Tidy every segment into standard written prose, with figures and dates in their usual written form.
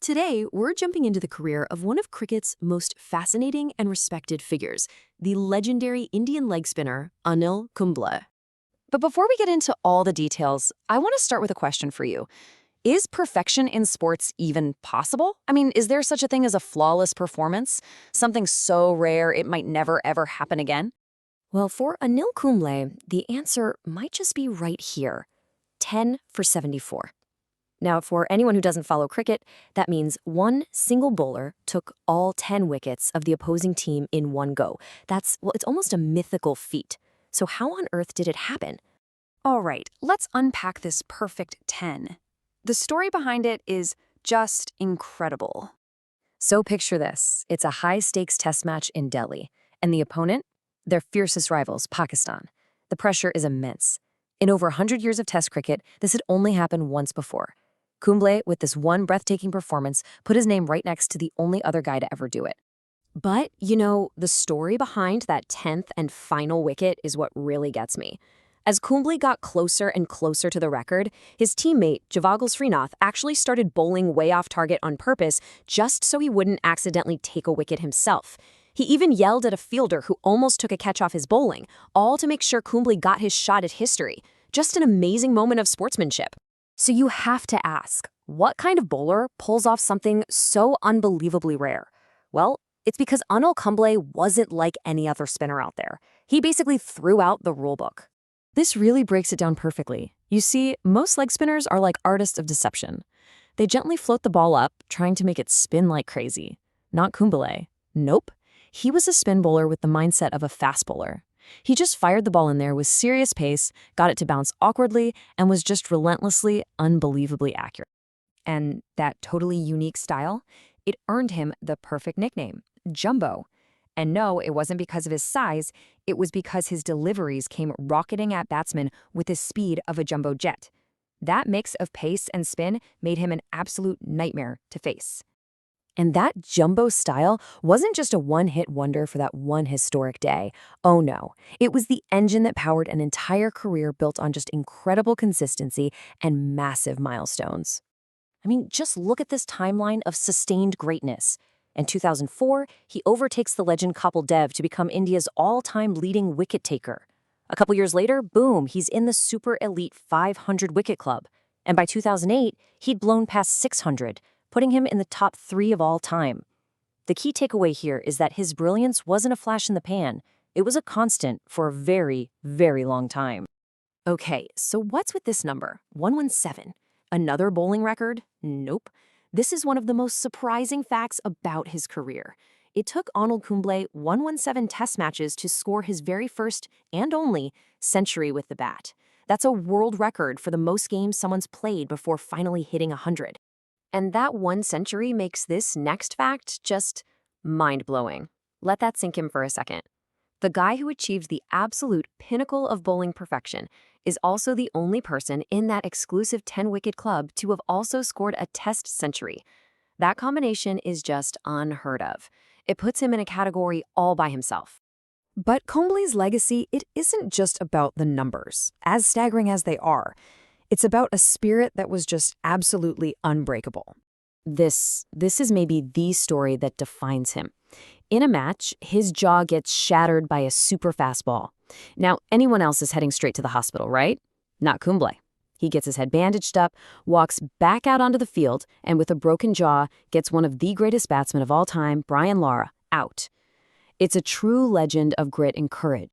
today, we're jumping into the career of one of cricket's most fascinating and respected figures, the legendary Indian leg spinner, Anil Kumble. But before we get into all the details, I want to start with a question for you. Is perfection in sports even possible? I mean, is there such a thing as a flawless performance? Something so rare it might never ever happen again? Well, for Anil Kumble, the answer might just be right here. 10 for 74. Now, for anyone who doesn't follow cricket, that means one single bowler took all 10 wickets of the opposing team in one go. It's almost a mythical feat. So how on earth did it happen? All right, let's unpack this perfect 10. The story behind it is just incredible. So picture this. It's a high-stakes test match in Delhi, and the opponent? Their fiercest rivals, Pakistan. The pressure is immense. In over 100 years of test cricket, this had only happened once before. Kumble, with this one breathtaking performance, put his name right next to the only other guy to ever do it. But, the story behind that 10th and final wicket is what really gets me. As Kumble got closer and closer to the record, his teammate, Javagal Srinath, actually started bowling way off target on purpose just so he wouldn't accidentally take a wicket himself. He even yelled at a fielder who almost took a catch off his bowling, all to make sure Kumble got his shot at history. Just an amazing moment of sportsmanship. So you have to ask, what kind of bowler pulls off something so unbelievably rare? Well, it's because Anil Kumble wasn't like any other spinner out there. He basically threw out the rulebook. This really breaks it down perfectly. You see, most leg spinners are like artists of deception. They gently float the ball up, trying to make it spin like crazy. Not Kumble. Nope. He was a spin bowler with the mindset of a fast bowler. He just fired the ball in there with serious pace, got it to bounce awkwardly, and was just relentlessly, unbelievably accurate. And that totally unique style, it earned him the perfect nickname, Jumbo. And no, it wasn't because of his size, it was because his deliveries came rocketing at batsmen with the speed of a jumbo jet. That mix of pace and spin made him an absolute nightmare to face. And that jumbo style wasn't just a one-hit wonder for that one historic day. Oh no, it was the engine that powered an entire career built on just incredible consistency and massive milestones. I mean, just look at this timeline of sustained greatness. In 2004, he overtakes the legend Kapil Dev to become India's all-time leading wicket taker. A couple years later, boom, he's in the super elite 500 wicket club. And by 2008, he'd blown past 600, putting him in the top 3 of all time. The key takeaway here is that his brilliance wasn't a flash in the pan. It was a constant for a very, very long time. Okay, so what's with this number, 117? Another bowling record? Nope. This is one of the most surprising facts about his career. It took Anil Kumble 117 test matches to score his very first and only century with the bat. That's a world record for the most games someone's played before finally hitting 100. And that one century makes this next fact just mind-blowing. Let that sink in for a second. The guy who achieved the absolute pinnacle of bowling perfection is also the only person in that exclusive 10-wicket club to have also scored a test century. That combination is just unheard of. It puts him in a category all by himself. But Kumble's legacy, it isn't just about the numbers, as staggering as they are. It's about a spirit that was just absolutely unbreakable. This is maybe the story that defines him. In a match, his jaw gets shattered by a super fast ball. Now, anyone else is heading straight to the hospital, right? Not Kumble. He gets his head bandaged up, walks back out onto the field, and with a broken jaw, gets one of the greatest batsmen of all time, Brian Lara, out. It's a true legend of grit and courage.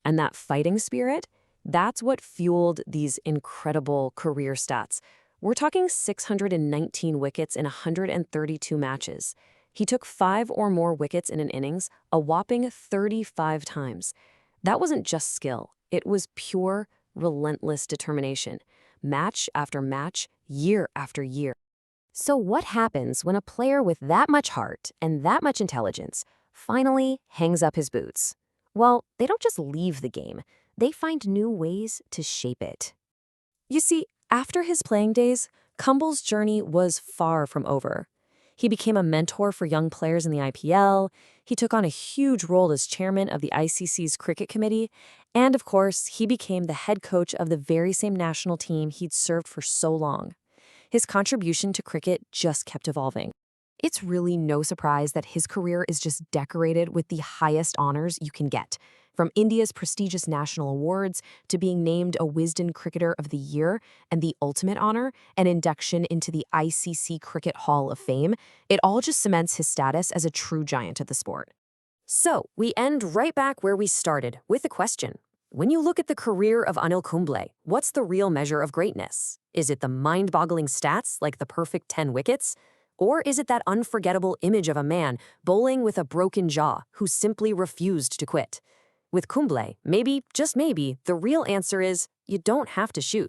And that fighting spirit, that's what fueled these incredible career stats. We're talking 619 wickets in 132 matches. He took 5 or more wickets in an innings, a whopping 35 times. That wasn't just skill. It was pure, relentless determination. Match after match, year after year. So what happens when a player with that much heart and that much intelligence finally hangs up his boots? Well, they don't just leave the game. They find new ways to shape it. You see, after his playing days, Kumble's journey was far from over. He became a mentor for young players in the IPL, he took on a huge role as chairman of the ICC's cricket committee, and of course, he became the head coach of the very same national team he'd served for so long. his contribution to cricket just kept evolving. It's really no surprise that his career is just decorated with the highest honors you can get, from India's prestigious national awards to being named a Wisden Cricketer of the Year and the ultimate honor, an induction into the ICC Cricket Hall of Fame. It all just cements his status as a true giant of the sport. So, we end right back where we started, with a question. When you look at the career of Anil Kumble, what's the real measure of greatness? Is it the mind-boggling stats, like the perfect 10 wickets? Or is it that unforgettable image of a man bowling with a broken jaw who simply refused to quit? With Kumble, maybe, just maybe, the real answer is you don't have to shoot.